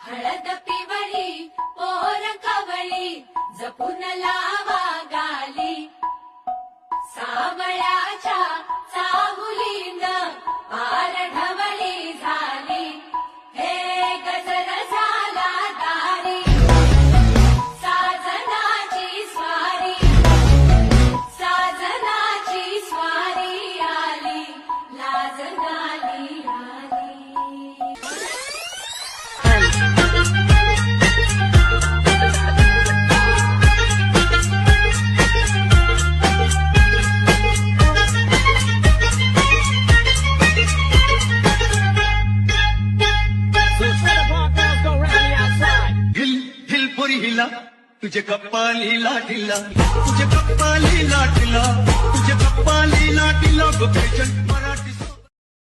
हळद पिवळी पोर कवळी जपून लावा गाली सावळ्याच्या चाहुलीन पार ढवळी झाली हे गजर झाला दारी साजनाची स्वारी आली लाज गाली आली हिला तुझे कप्पालीला ढिला तुझे कप्पालीला ढिला तुझे कप्पालीला ढिला गो